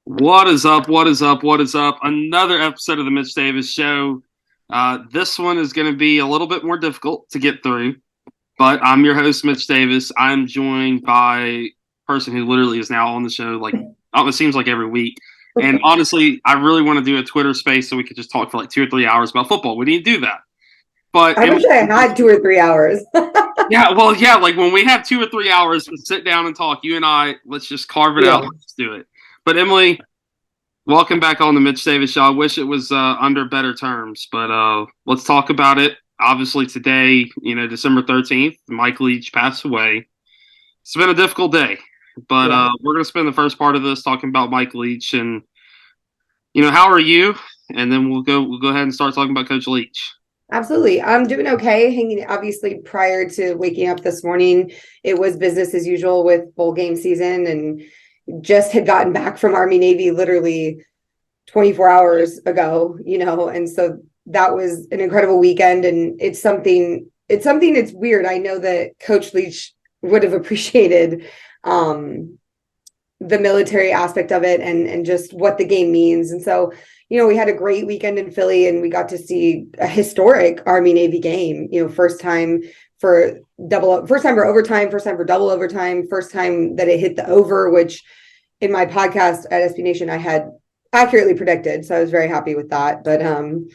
What is up? What is up? What is up? Another episode of the Mitch Davis Show. This one is going to be a little bit more difficult to get through, but I'm your host, Mitch Davis. I'm joined by a person who literally is now on the show, it seems like every week. And honestly, I really want to do a Twitter space so we could just talk for like 2 or 3 hours about football. We need to do that. But I wish I had 2 or 3 hours. yeah, like when we have 2 or 3 hours to sit down and talk, you and I, let's just carve it out. Let's do it. But Emily, welcome back on the Mitch Davis Show. I wish it was under better terms, but let's talk about it. Obviously today, December 13th, Mike Leach passed away. It's been a difficult day, but we're going to spend the first part of this talking about Mike Leach and, how are you? And then we'll go ahead and start talking about Coach Leach. Absolutely. I'm doing okay. Obviously, prior to waking up this morning, it was business as usual with bowl game season, and just had gotten back from Army Navy literally 24 hours ago, and so that was an incredible weekend. And it's something that's weird. I know that Coach Leach would have appreciated the military aspect of it and just what the game means. And so, we had a great weekend in Philly, and we got to see a historic Army Navy game, first time for overtime, first time for double overtime, first time that it hit the over, which in my podcast at SB Nation, I had accurately predicted. So I was very happy with that. But, and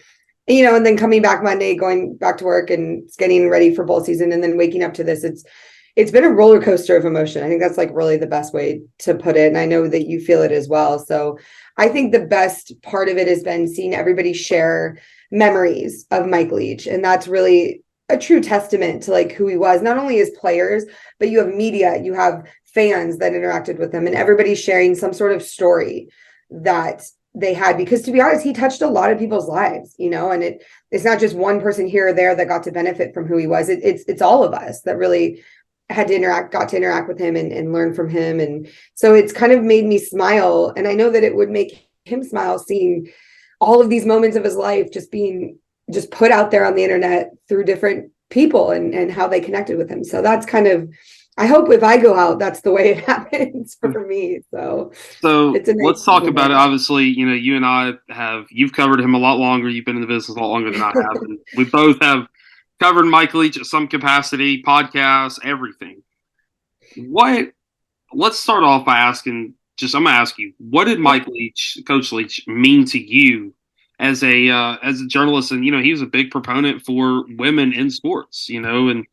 then coming back Monday, going back to work and getting ready for bowl season, and then waking up to this, it's been a roller coaster of emotion. I think that's like really the best way to put it. And I know that you feel it as well. So I think the best part of it has been seeing everybody share memories of Mike Leach. And that's really a true testament to like who he was, not only as players, but you have media, you have fans that interacted with him, and everybody sharing some sort of story that they had. Because to be honest, he touched a lot of people's lives, and it's not just one person here or there that got to benefit from who he was. It's all of us that really got to interact with him and learn from him. And so it's kind of made me smile. And I know that it would make him smile seeing all of these moments of his life just put out there on the internet through different people and how they connected with him. So that's kind of, I hope if I go out, that's the way it happens for me. So let's talk about it. Obviously, you and I you've covered him a lot longer. You've been in the business a lot longer than I have. And we both have covered Mike Leach at some capacity, podcasts, everything. Let's start off by asking, I'm going to ask you, what did Coach Leach mean to you as a journalist? And, he was a big proponent for women in sports, and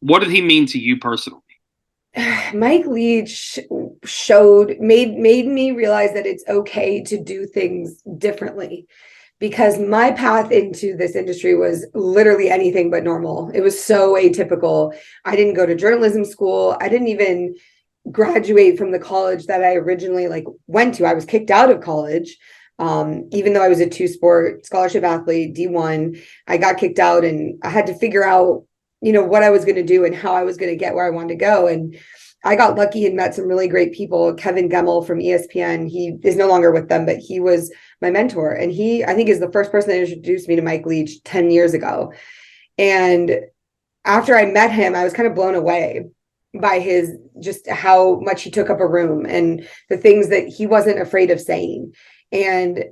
what did he mean to you personally? Mike Leach made me realize that it's okay to do things differently. Because my path into this industry was literally anything but normal. It was so atypical. I didn't go to journalism school. I didn't even graduate from the college that I originally went to. I was kicked out of college. Even though I was a 2-sport scholarship athlete, D1, I got kicked out, and I had to figure out, what I was going to do and how I was going to get where I wanted to go. And I got lucky and met some really great people. Kevin Gemmel from ESPN, he is no longer with them, but he was my mentor. And he, I think, is the first person that introduced me to Mike Leach 10 years ago. And after I met him, I was kind of blown away by just how much he took up a room and the things that he wasn't afraid of saying. And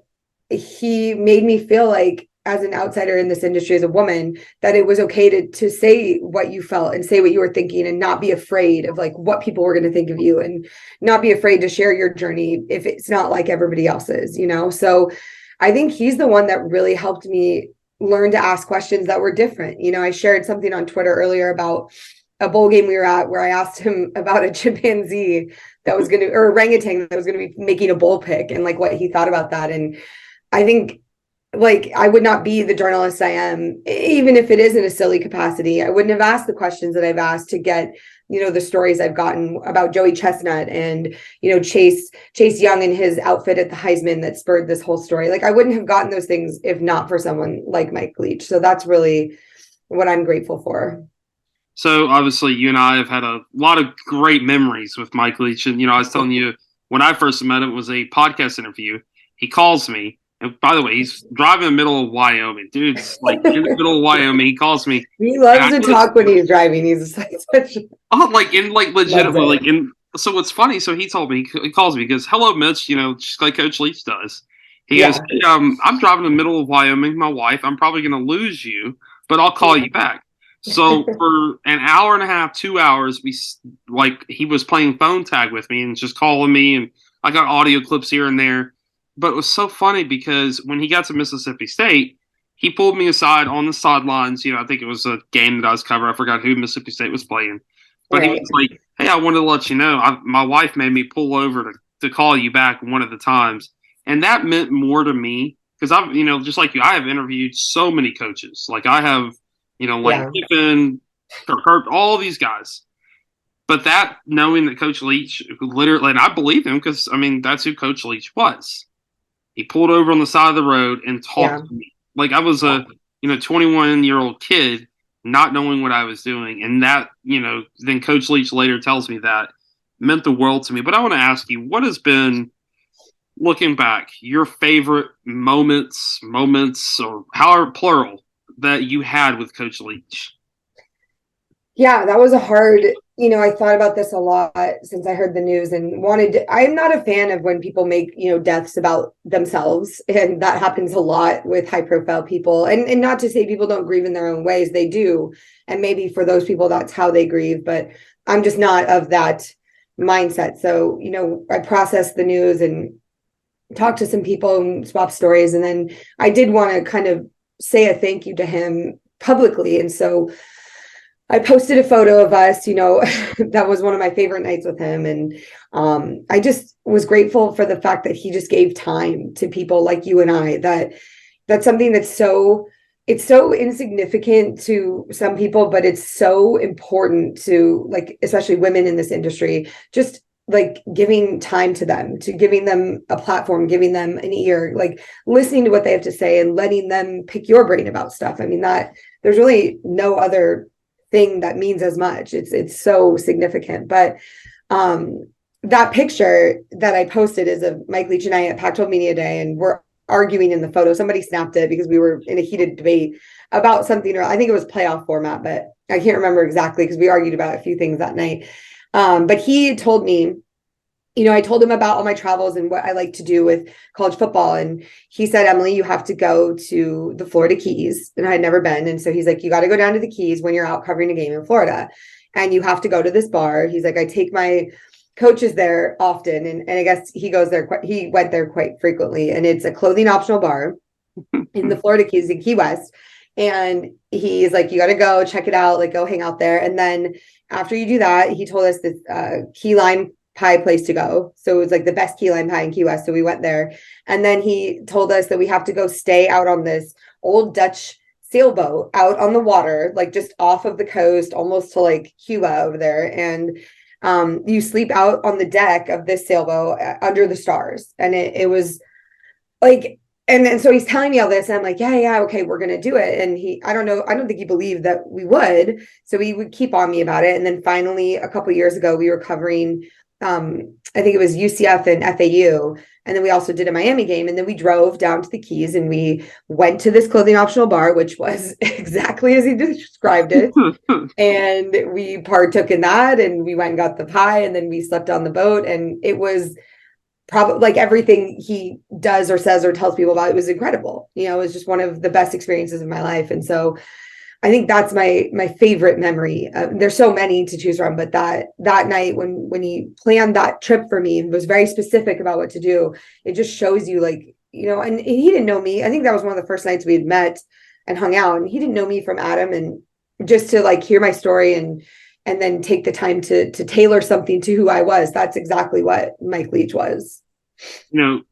he made me feel like, as an outsider in this industry, as a woman, that it was okay to say what you felt and say what you were thinking, and not be afraid of what people were going to think of you, and not be afraid to share your journey if it's not like everybody else's, So I think he's the one that really helped me learn to ask questions that were different. I shared something on Twitter earlier about a bowl game we were at where I asked him about a chimpanzee or orangutan that was going to be making a bowl pick, and what he thought about that. And I think I would not be the journalist I am, even if it is in a silly capacity. I wouldn't have asked the questions that I've asked to get, the stories I've gotten about Joey Chestnut and, Chase Young and his outfit at the Heisman that spurred this whole story. I wouldn't have gotten those things if not for someone like Mike Leach. So that's really what I'm grateful for. So obviously you and I have had a lot of great memories with Mike Leach. And, I was telling you, when I first met him, it was a podcast interview. He calls me. And by the way, he's driving in the middle of Wyoming. Dude's in the middle of Wyoming. He calls me. He loves to talk when he's driving. He's such legitimately so what's funny? So he told me, he calls me, he goes, "Hello, Mitch," just like Coach Leach does. He goes, Yeah. "Hey, I'm driving in the middle of Wyoming, my wife. I'm probably going to lose you, but I'll call you back." So for an hour and a half, 2 hours, he was playing phone tag with me and just calling me, and I got audio clips here and there. But it was so funny because when he got to Mississippi State, he pulled me aside on the sidelines. I think it was a game that I was covering. I forgot who Mississippi State was playing, but he Right. was like, "Hey, I wanted to let you know, my wife made me pull over to call you back one of the times," and that meant more to me because just like you, I have interviewed so many coaches. Like I have, like Yeah. Kiffin, Kirk, all these guys. But that knowing that Coach Leach literally, and I believe him because that's who Coach Leach was. He pulled over on the side of the road and talked to me like I was a 21-year-old kid not knowing what I was doing, and that then Coach Leach later tells me that meant the world to me. But I want to ask you, what has been, looking back, your favorite moments, or however plural, that you had with Coach Leach? Yeah, that was a hard, I thought about this a lot since I heard the news and I'm not a fan of when people make, deaths about themselves. And that happens a lot with high profile people. And not to say people don't grieve in their own ways, they do. And maybe for those people, that's how they grieve. But I'm just not of that mindset. So, I processed the news and talked to some people and swapped stories. And then I did want to kind of say a thank you to him publicly. And so I posted a photo of us, that was one of my favorite nights with him. And I just was grateful for the fact that he just gave time to people like you and I, that's something it's so insignificant to some people, but it's so important to, like, especially women in this industry, just like giving time to them, to giving them a platform, giving them an ear, like listening to what they have to say and letting them pick your brain about stuff. That there's really no other thing that means as much. It's so significant. But that picture that I posted is of Mike Leach and I at Pac-12 Media Day, and we're arguing in the photo. Somebody snapped it because we were in a heated debate about something, or I think it was playoff format, but I can't remember exactly because we argued about a few things that night. But he told me, I told him about all my travels and what I like to do with college football. And he said, "Emily, you have to go to the Florida Keys." And I had never been. And so he's like, "You got to go down to the Keys when you're out covering a game in Florida. And you have to go to this bar." He's like, "I take my coaches there often." And I guess he went there quite frequently. And it's a clothing optional bar in the Florida Keys in Key West. And he's like, "You got to go check it out, like go hang out there." And then after you do that, he told us this key lime pie place to go. So it was like the best key lime pie in Key West. So we went there. And then he told us that we have to go stay out on this old Dutch sailboat out on the water, like just off of the coast, almost to like Cuba over there. And you sleep out on the deck of this sailboat under the stars. And it was like, and so he's telling me all this, and I'm like, yeah, okay, we're gonna do it. And I don't think he believed that we would. So he would keep on me about it. And then finally, a couple of years ago, we were covering I think it was UCF and FAU. And then we also did a Miami game. And then we drove down to the Keys and we went to this clothing optional bar, which was exactly as he described it. And we partook in that, and we went and got the pie, and then we slept on the boat. And it was probably like everything he does or says or tells people about it was incredible. It was just one of the best experiences of my life. And so I think that's my favorite memory. There's so many to choose from, but that night when he planned that trip for me and was very specific about what to do, it just shows you, like, and he didn't know me. I think that was one of the first nights we had met and hung out, and he didn't know me from Adam. And just to like hear my story and then take the time to tailor something to who I was. That's exactly what Mike Leach was.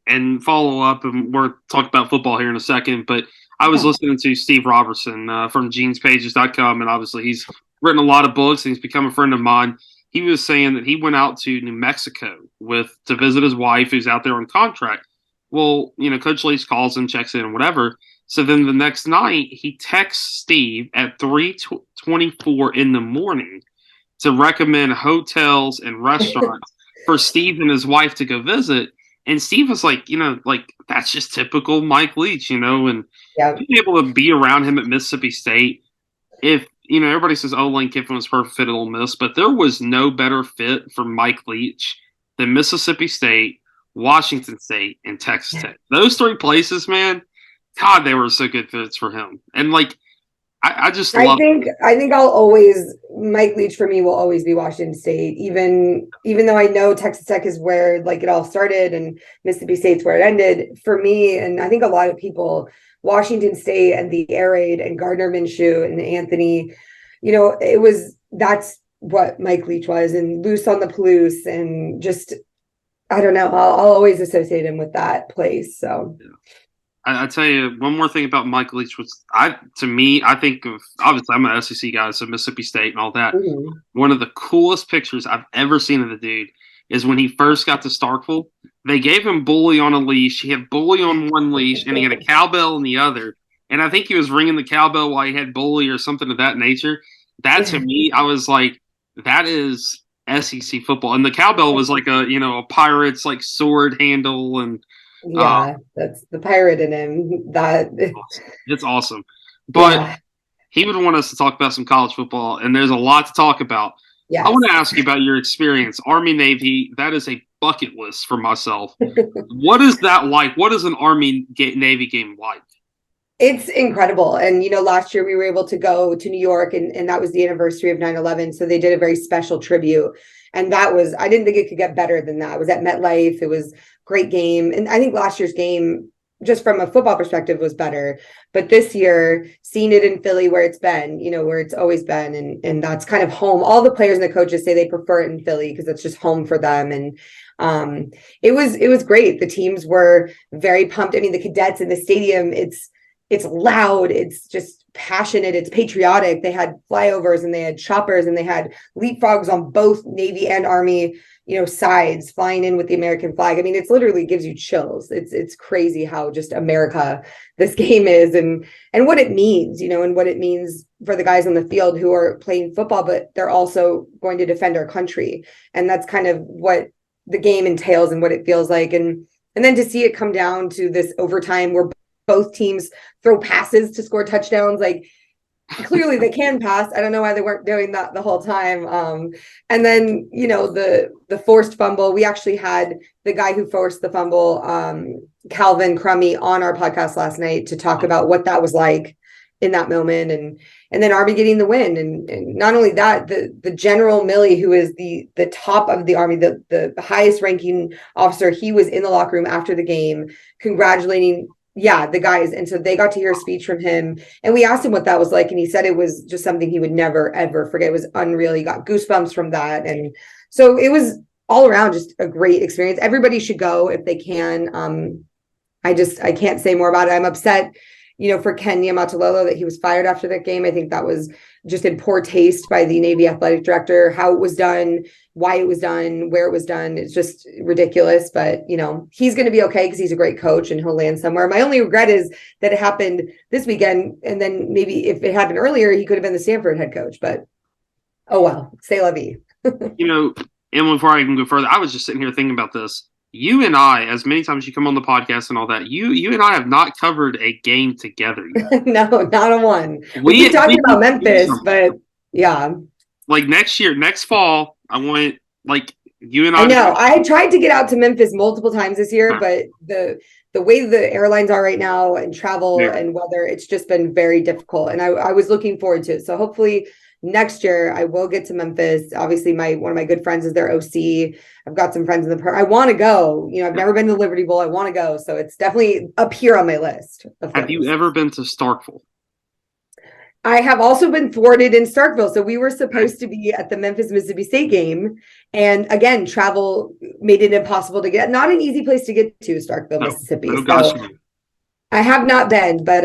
And follow up, and we're talking about football here in a second, but I was listening to Steve Robertson from jeanspages.com, and obviously he's written a lot of books and he's become a friend of mine. He was saying that he went out to New Mexico to visit his wife who's out there on contract. Well, Coach Leach calls and checks in and whatever. So then the next night he texts Steve at 3:24 in the morning to recommend hotels and restaurants for Steve and his wife to go visit. And Steve was like, that's just typical Mike Leach, and Yeah. being able to be around him at Mississippi State, if everybody says, oh, Lane Kiffin was perfect fit at Ole Miss, but there was no better fit for Mike Leach than Mississippi State, Washington State, and Texas Tech. Those three places, man, God, they were so good fits for him. And I just love I think I'll always Mike Leach for me will always be Washington State, even though I know Texas Tech is where it all started and Mississippi State's where it ended. For me, and I think a lot of people, Washington State and the air raid and Gardner Minshew and Anthony, that's what Mike Leach was, and loose on the Palouse, and just I don't know. I'll always associate him with that place. So. Yeah. I tell you one more thing about Mike Leach was I think of, obviously I'm an SEC guy, so Mississippi State and all that. Mm-hmm. One of the coolest pictures I've ever seen of the dude is when he first got to Starkville. They gave him Bully on a leash. He had Bully on one leash and he had a cowbell in the other. And I think he was ringing the cowbell while he had Bully or something of that nature. That to me, I was like, that is SEC football. And the cowbell was like a pirate's sword handle and. Yeah, that's the pirate in him. It's awesome. But he would want us to talk about some college football, and there's a lot to talk about. Yes. I want to ask you about your experience. Army, Navy, that is a bucket list for myself. What is that like? What is an Army Navy game like? It's incredible. And, last year we were able to go to New York, and that was the anniversary of 9/11. So they did a very special tribute. And I didn't think it could get better than that. It was at MetLife. It was a great game. And I think last year's game, just from a football perspective, was better. But this year, seeing it in Philly where it's been, where it's always been, and that's kind of home. All the players and the coaches say they prefer it in Philly because it's just home for them. And it was great. The teams were very pumped. I mean, the cadets in the stadium, it's loud. It's just passionate. It's patriotic. They had flyovers and they had choppers and they had leapfrogs on both Navy and Army, sides flying in with the American flag. I mean, it's literally gives you chills. It's crazy how just America this game is and what it means, and what it means for the guys on the field who are playing football, but they're also going to defend our country. And that's kind of what the game entails and what it feels like. And then to see it come down to this overtime where both teams throw passes to score touchdowns. Clearly they can pass. I don't know why they weren't doing that the whole time. And then, the forced fumble, we actually had the guy who forced the fumble, Calvin Crummy, on our podcast last night to talk about what that was like in that moment. And then Army getting the win. And not only that, the General Milley, who is the top of the Army, the highest ranking officer, he was in the locker room after the game, congratulating the guys. And so they got to hear a speech from him. And we asked him what that was like. And he said it was just something he would never, ever forget. It was unreal. He got goosebumps from that. And so it was all around just a great experience. Everybody should go if they can. I can't say more about it. I'm upset, for Ken Niumatalolo that he was fired after that game. I think that was just in poor taste by the Navy athletic director, how it was done, why it was done, where it was done. It's just ridiculous. But, he's going to be okay because he's a great coach and he'll land somewhere. My only regret is that it happened this weekend. And then maybe if it happened earlier, he could have been the Stanford head coach. But, oh, well, c'est la vie. And before I can go further, I was just sitting here thinking about this. You and I, as many times you come on the podcast and all that, you and I have not covered a game together yet. No, not a one. We keep talking about Memphis, but yeah. Next fall, I want you and I. I know. I tried to get out to Memphis multiple times this year, but the way the airlines are right now and travel and weather, it's just been very difficult. And I was looking forward to it. So hopefully next year I will get to Memphis. Obviously, one of my good friends is their OC. I've got some friends in the I want to go. I've never been to Liberty Bowl. I want to go. So it's definitely up here on my list. Have you ever been to Starkville? I have also been thwarted in Starkville. So we were supposed to be at the Memphis Mississippi State game. And again, travel made it impossible to get. Not an easy place to get to, Starkville, Mississippi. So I have not been, but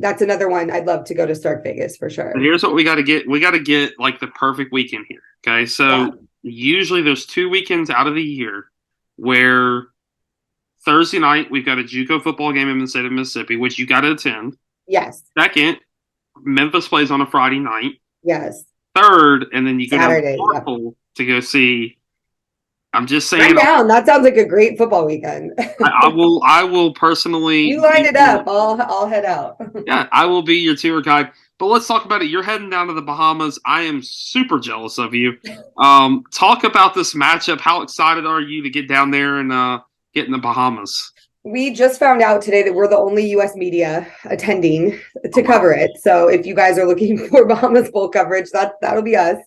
that's another one. I'd love to go to Stark Vegas for sure. But here's what we got to get. We got to get the perfect weekend here. Okay. So usually there's 2 weekends out of the year where Thursday night, we've got a JUCO football game in the state of Mississippi, which you got to attend. Yes. Second, Memphis plays on a Friday night. Yes. Third, and then you go Saturday, to go see I'm just I'm saying. down. That sounds like a great football weekend. I will personally. You line it up. I'll head out. Yeah, I will be your tour guide. But let's talk about it. You're heading down to the Bahamas. I am super jealous of you. Talk about this matchup. How excited are you to get down there and get in the Bahamas? We just found out today that we're the only U.S. media attending to cover it. So if you guys are looking for Bahamas Bowl coverage, that'll be us.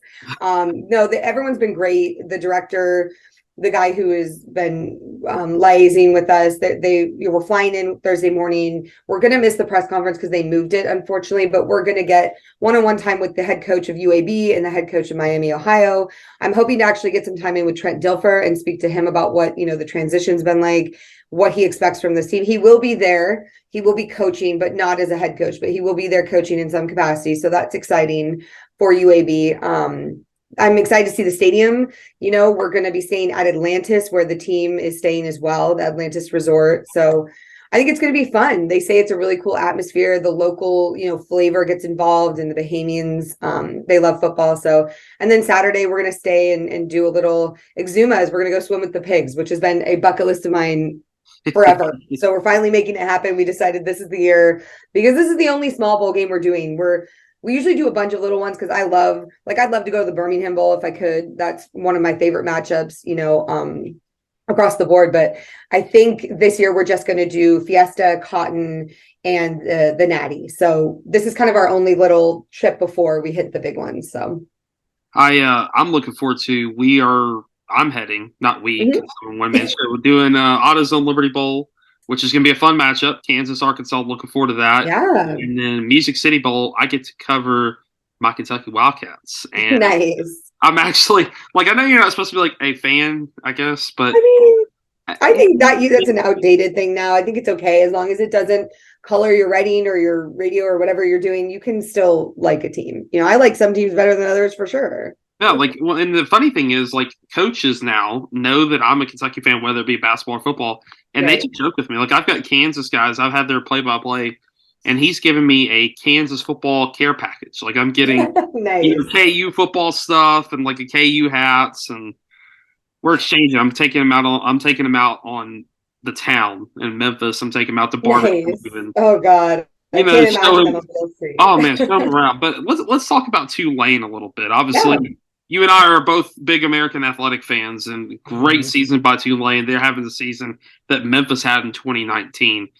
No, everyone's been great. The director, the guy who has been liaising with us, they were flying in Thursday morning. We're going to miss the press conference because they moved it, unfortunately, but we're going to get one-on-one time with the head coach of UAB and the head coach of Miami, Ohio. I'm hoping to actually get some time in with Trent Dilfer and speak to him about what, the transition's been like, what he expects from this team. He will be there. He will be coaching, but not as a head coach, but he will be there coaching in some capacity. So that's exciting for UAB. I'm excited to see the stadium. We're going to be staying at Atlantis, where the team is staying as well, the Atlantis Resort. So I think it's going to be fun. They say it's a really cool atmosphere. The local, flavor gets involved, and the Bahamians, they love football. So, and then Saturday we're going to stay and do a little exumas. We're going to go swim with the pigs, which has been a bucket list of mine forever. So we're finally making it happen. We decided this is the year because this is the only small bowl game we're doing. We usually do a bunch of little ones because I'd love to go to the Birmingham Bowl if I could. That's one of my favorite matchups, across the board. But I think this year we're just going to do Fiesta, Cotton, and the Natty. So this is kind of our only little trip before we hit the big ones. So I'm looking forward to. I'm heading, not we, because I'm one man show. We're doing AutoZone Liberty Bowl, which is going to be a fun matchup. Kansas, Arkansas, looking forward to that. Yeah. And then Music City Bowl, I get to cover my Kentucky Wildcats. And nice. I'm actually, I know you're not supposed to be a fan, I guess, but I think that's an outdated thing now. I think it's okay as long as it doesn't color your writing or your radio or whatever you're doing. You can still like a team. I like some teams better than others for sure. No, and the funny thing is, coaches now know that I'm a Kentucky fan, whether it be basketball or football, and they just joke with me. I've got Kansas guys. I've had their play-by-play, and he's given me a Kansas football care package. I'm getting nice. KU football stuff and a KU hats, and we're exchanging. I'm taking them out on the town in Memphis. I'm taking them out to barbecue. Nice. Oh God. I can't imagine them on the street. Oh man, show them around. But let's talk about Tulane a little bit. Obviously. Yeah. You and I are both big American athletic fans, and great season by Tulane. They're having the season that Memphis had in 2019. Right.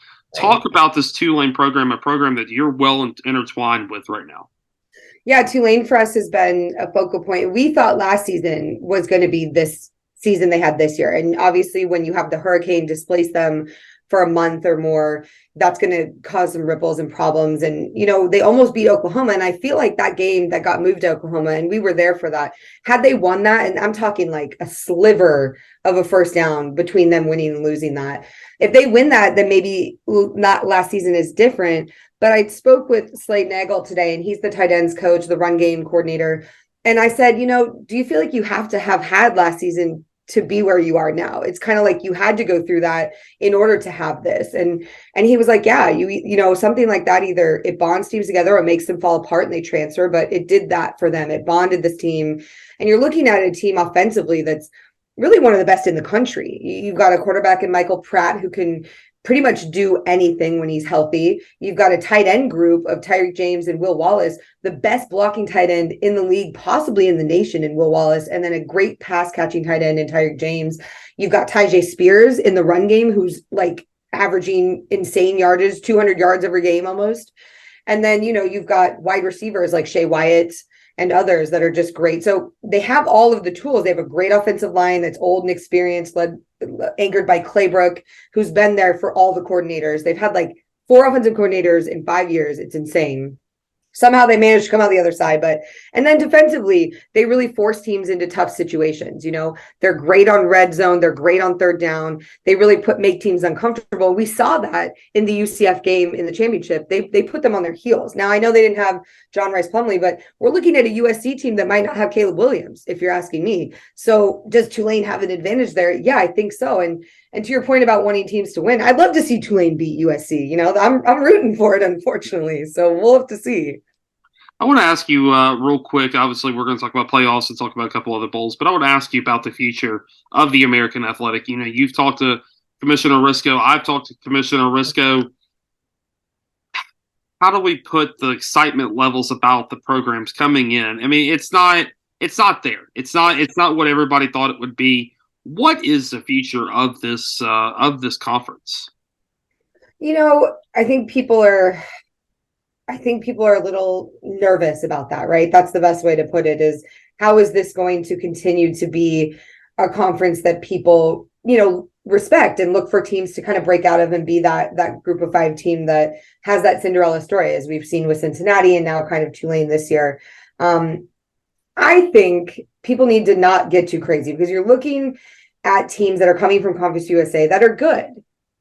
Talk about this Tulane program, a program that you're well intertwined with right now. Yeah, Tulane for us has been a focal point. We thought last season was going to be this season they had this year. And obviously when you have the hurricane displace them for a month or more, that's going to cause some ripples and problems. And, they almost beat Oklahoma. And I feel like that game that got moved to Oklahoma, and we were there for that. Had they won that, and I'm talking a sliver of a first down between them winning and losing that. If they win that, then maybe not last season is different. But I spoke with Slade Nagel today, and he's the tight ends coach, the run game coordinator. And I said, do you feel like you have to have had last season to be where you are now? It's kind of like you had to go through that in order to have this. And he was like, yeah, something like that, either it bonds teams together or it makes them fall apart and they transfer, but it did that for them. It bonded this team. And you're looking at a team offensively that's really one of the best in the country. You've got a quarterback in Michael Pratt who can pretty much do anything when he's healthy. You've got a tight end group of Tyreek James and Will Wallace, the best blocking tight end in the league, possibly in the nation, in Will Wallace, and then a great pass catching tight end in Tyreek James. You've got Tyjae Spears in the run game, who's averaging insane yardage, 200 yards every game almost. And then, you've got wide receivers like Shea Wyatt and others that are just great. So they have all of the tools. They have a great offensive line that's old and experienced, anchored by Claybrook, who's been there for all the coordinators. They've had 4 offensive coordinators in 5 years. It's insane. Somehow they managed to come out the other side. And then defensively, they really force teams into tough situations. They're great on red zone. They're great on third down. They really make teams uncomfortable. We saw that in the UCF game in the championship. They put them on their heels. Now, I know they didn't have John Rice Plumlee, but we're looking at a USC team that might not have Caleb Williams, if you're asking me. So does Tulane have an advantage there? Yeah, I think so. And to your point about wanting teams to win, I'd love to see Tulane beat USC. I'm rooting for it, unfortunately. So we'll have to see. I want to ask you real quick. Obviously, we're going to talk about playoffs and talk about a couple other bowls, but I want to ask you about the future of the American Athletic. You know, you've talked to Commissioner Risco. I've talked to Commissioner Risco. How do we put the excitement levels about the programs coming in? I mean, it's not there. It's not what everybody thought it would be. What is the future of this conference? You know, I think people are a little nervous about that, right? That's the best way to put it, is how is this going to continue to be a conference that people, respect and look for teams to kind of break out of and be that group of 5 team that has that Cinderella story, as we've seen with Cincinnati and now kind of Tulane this year. I think people need to not get too crazy, because you're looking at teams that are coming from Conference USA that are good.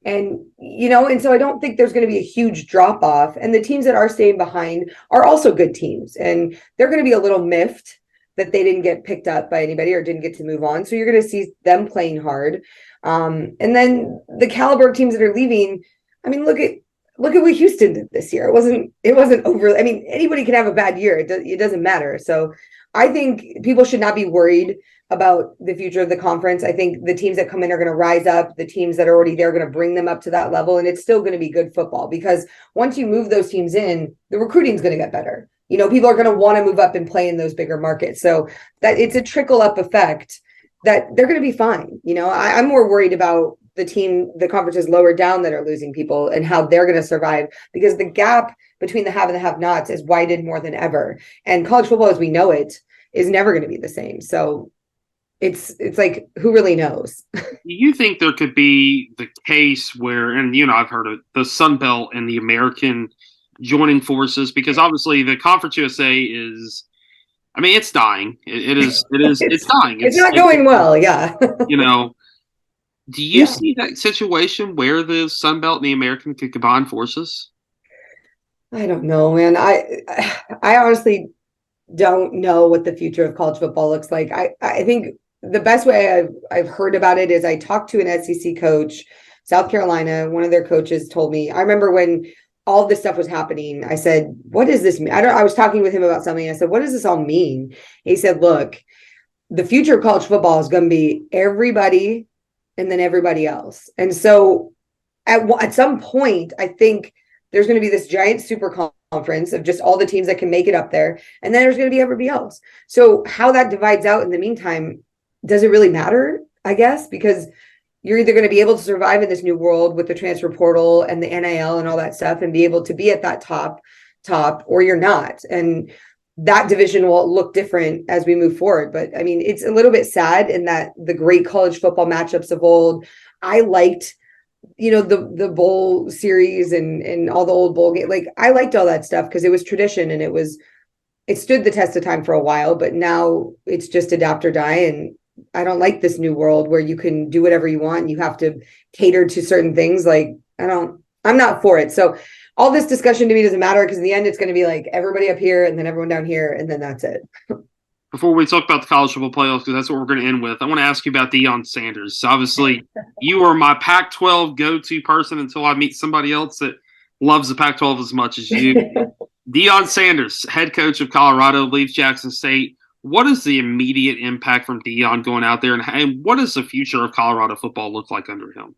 And so I don't think there's going to be a huge drop off. And the teams that are staying behind are also good teams. And they're going to be a little miffed that they didn't get picked up by anybody or didn't get to move on. So you're going to see them playing hard. And then the caliber of teams that are leaving, I mean, look at what Houston did this year. It wasn't over. I mean, anybody can have a bad year. It doesn't matter. So I think people should not be worried about the future of the conference. I think the teams that come in are going to rise up. The teams that are already there are going to bring them up to that level. And it's still going to be good football, because once you move those teams in, the recruiting is going to get better. People are going to want to move up and play in those bigger markets. So that it's a trickle up effect that they're going to be fine. I'm more worried about the conferences lower down that are losing people and how they're going to survive, because the gap between the have and the have nots is widened more than ever. And college football, as we know it, is never going to be the same. So it's like, who really knows? Do you think there could be the case where, and I've heard of the Sun Belt and the American joining forces, because obviously the Conference USA is, I mean, it's dying. It's dying. It's not going well. Yeah. Do you see that situation where the Sun Belt and the American could combine forces? I don't know, man. I honestly don't know what the future of college football looks like. I think the best way I've heard about it is I talked to an SEC coach, South Carolina. One of their coaches told me, I remember when all this stuff was happening, I said, what does this mean? I was talking with him about something. I said, what does this all mean? He said, look, the future of college football is going to be everybody and then everybody else. And so at some point, I think there's going to be this giant super conference of just all the teams that can make it up there. And then there's going to be everybody else. So how that divides out in the meantime, does it really matter, I guess? Because you're either going to be able to survive in this new world with the transfer portal and the NIL and all that stuff and be able to be at that top, or you're not. And that division will look different as we move forward. But I mean, it's a little bit sad in that the great college football matchups of old, I liked, the bowl series and all the old bowl games. Like, I liked all that stuff because it was tradition and it stood the test of time for a while, but now it's just adapt or die. And I don't like this new world where you can do whatever you want. And you have to cater to certain things. Like, I'm not for it. So all this discussion to me doesn't matter, because in the end, it's going to be like everybody up here and then everyone down here. And then that's it. Before we talk about the college football playoffs, because that's what we're going to end with, I want to ask you about Deion Sanders. So obviously, you are my Pac-12 go-to person until I meet somebody else that loves the Pac-12 as much as you. Deion Sanders, head coach of Colorado, leaves Jackson State. What is the immediate impact from Deion going out there, and what does the future of Colorado football look like under him?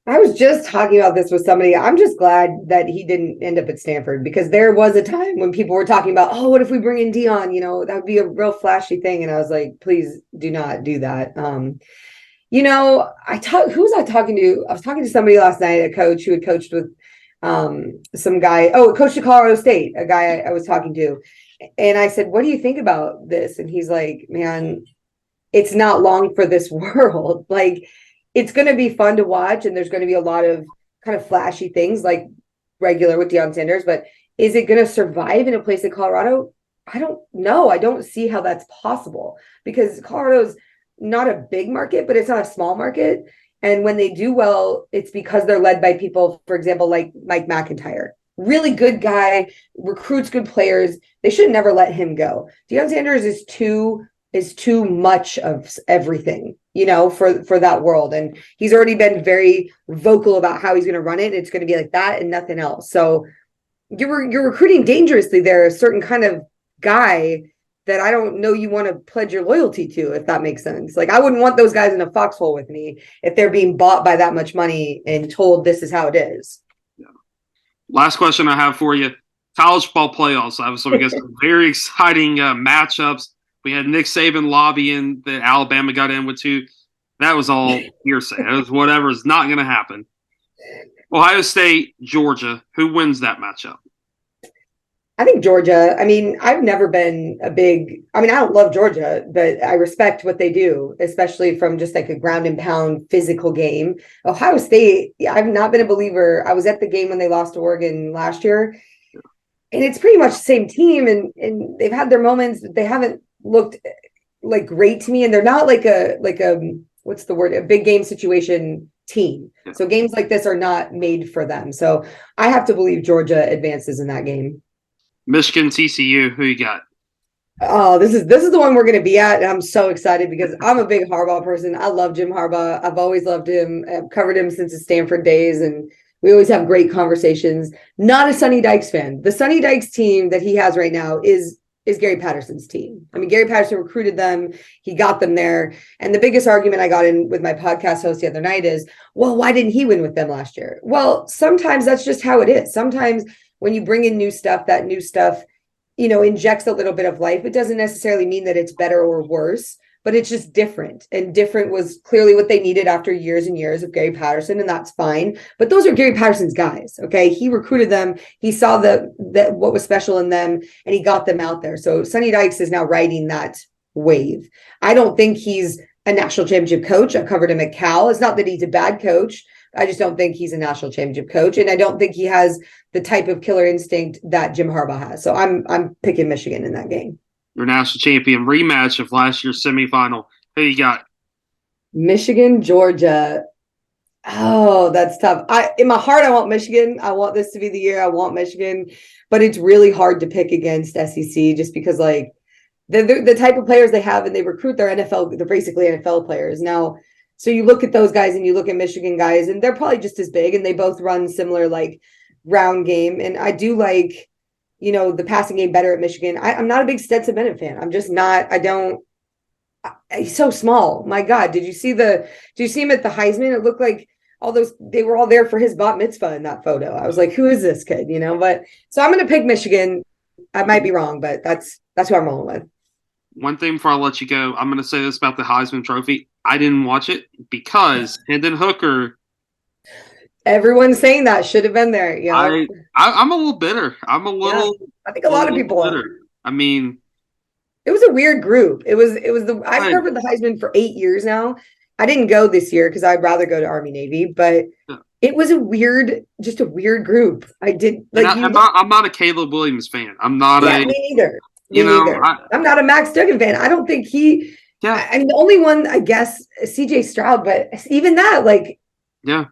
I was just talking about this with somebody. I'm just glad that he didn't end up at Stanford, because there was a time when people were talking about, what if we bring in Deion? That would be a real flashy thing. And I was like, please do not do that. Who was I talking to? I was talking to somebody last night, a coach who had coached with some guy. Coached at Colorado State, a guy I was talking to. And I said, what do you think about this? And he's like, man, it's not long for this world. Like, it's going to be fun to watch, and there's going to be a lot of kind of flashy things like regular with Deion Sanders, but is it going to survive in a place like Colorado? I don't know. I don't see how that's possible, because Colorado's not a big market, but it's not a small market. And when they do well, it's because they're led by people, for example, like Mike McIntyre. Really good guy, recruits good players. They should never let him go. Deion Sanders is too much of everything, for that world. And he's already been very vocal about how he's going to run it. It's going to be like that and nothing else. So you're recruiting dangerously there, a certain kind of guy that I don't know you want to pledge your loyalty to, if that makes sense. Like, I wouldn't want those guys in a foxhole with me if they're being bought by that much money and told this is how it is. Yeah. Last question I have for you. College football playoffs. Obviously, we got some very exciting matchups. We had Nick Saban lobbying that Alabama got in with two. That was all hearsay. It was whatever is not going to happen. Ohio State, Georgia. Who wins that matchup? I think Georgia. I mean, I've never been I don't love Georgia, but I respect what they do, especially from just like a ground and pound physical game. Ohio State, I've not been a believer. I was at the game when they lost to Oregon last year, and it's pretty much the same team, and they've had their moments, but they haven't looked like great to me, and they're not like a what's the word? A big game situation team. So games like this are not made for them. So I have to believe Georgia advances in that game. Michigan, TCU, who you got? Oh, this is the one we're going to be at, and I'm so excited because I'm a big Harbaugh person. I love Jim Harbaugh. I've always loved him. I've covered him since his Stanford days, and we always have great conversations. Not a Sonny Dykes fan. The Sonny Dykes team that he has right now is Gary Patterson's team. I mean, Gary Patterson recruited them. He got them there. And the biggest argument I got in with my podcast host the other night is, well, why didn't he win with them last year? Well, sometimes that's just how it is. Sometimes when you bring in new stuff, that new stuff, injects a little bit of life. It doesn't necessarily mean that it's better or worse, but it's just different. And different was clearly what they needed after years and years of Gary Patterson, and that's fine. But those are Gary Patterson's guys, okay? He recruited them. He saw what was special in them, and he got them out there. So Sonny Dykes is now riding that wave. I don't think he's a national championship coach. I covered him at Cal. It's not that he's a bad coach. I just don't think he's a national championship coach, and I don't think he has the type of killer instinct that Jim Harbaugh has. So I'm picking Michigan in that game. Your national champion rematch of last year's semifinal. Who you got? Michigan, Georgia. Oh, that's tough. In my heart, I want Michigan. I want this to be the year. I want Michigan, but it's really hard to pick against SEC just because, like, the type of players they have, and they recruit their NFL. They're basically NFL players now. So you look at those guys and you look at Michigan guys, and they're probably just as big, and they both run similar like round game. And I do like, the passing game better at Michigan. I'm not a big Stetson Bennett fan. I'm just not. He's so small. My God, did you see him at the Heisman? It looked like they were all there for his bat mitzvah in that photo. I was like, who is this kid? But so I'm going to pick Michigan. I might be wrong, but that's who I'm rolling with. One thing before I let you go, I'm going to say this about the Heisman Trophy. I didn't watch it because Hendon Hooker. Everyone's saying that should have been there. Yeah, I'm a little bitter. I think a lot of people are. I mean, it was a weird group. I've covered the Heisman for 8 years now. I didn't go this year because I'd rather go to Army Navy, but it was just a weird group. I'm not a Caleb Williams fan. I'm not me neither. I'm not a Max Duggan fan. I don't think he. Yeah. I mean, the only one, I guess, CJ Stroud, but even that, like. Yeah.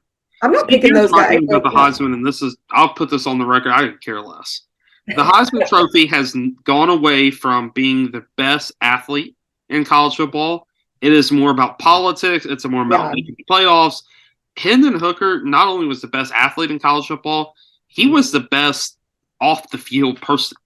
I'm not picking those guys. About the Heisman, and I'll put this on the record. I could care less. The Heisman Trophy has gone away from being the best athlete in college football. It is more about politics. It's more about making the playoffs. Hendon Hooker not only was the best athlete in college football, he was the best off the field person.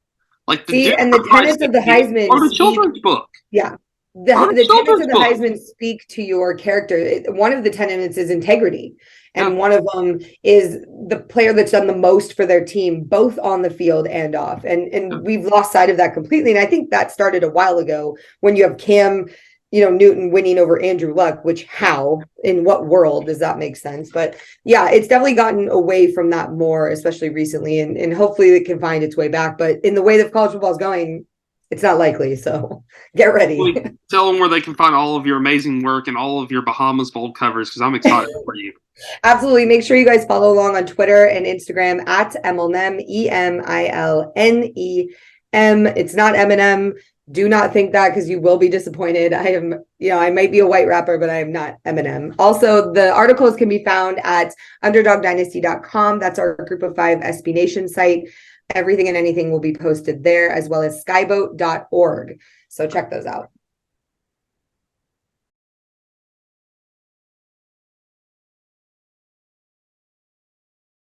Like the tenets of the Heisman or the children's book. Yeah. The tenets of the Heisman speak to your character. One of the tenets is integrity. And one of them is the player that's done the most for their team, both on the field and off. And we've lost sight of that completely. And I think that started a while ago when you have Cam, Newton winning over Andrew Luck, in what world does that make sense? But yeah, it's definitely gotten away from that more, especially recently. And hopefully it can find its way back. But in the way that college football is going, it's not likely. So get ready. Tell them where they can find all of your amazing work and all of your Bahamas Bold covers, because I'm excited for you. Absolutely. Make sure you guys follow along on Twitter and Instagram at Emilnem, EMILNEM. It's not Eminem. Do not think that, because you will be disappointed. I might be a white rapper, but I am not Eminem. Also, the articles can be found at underdogdynasty.com. That's our Group of 5 SB Nation site. Everything and anything will be posted there, as well as skyboat.org. So check those out.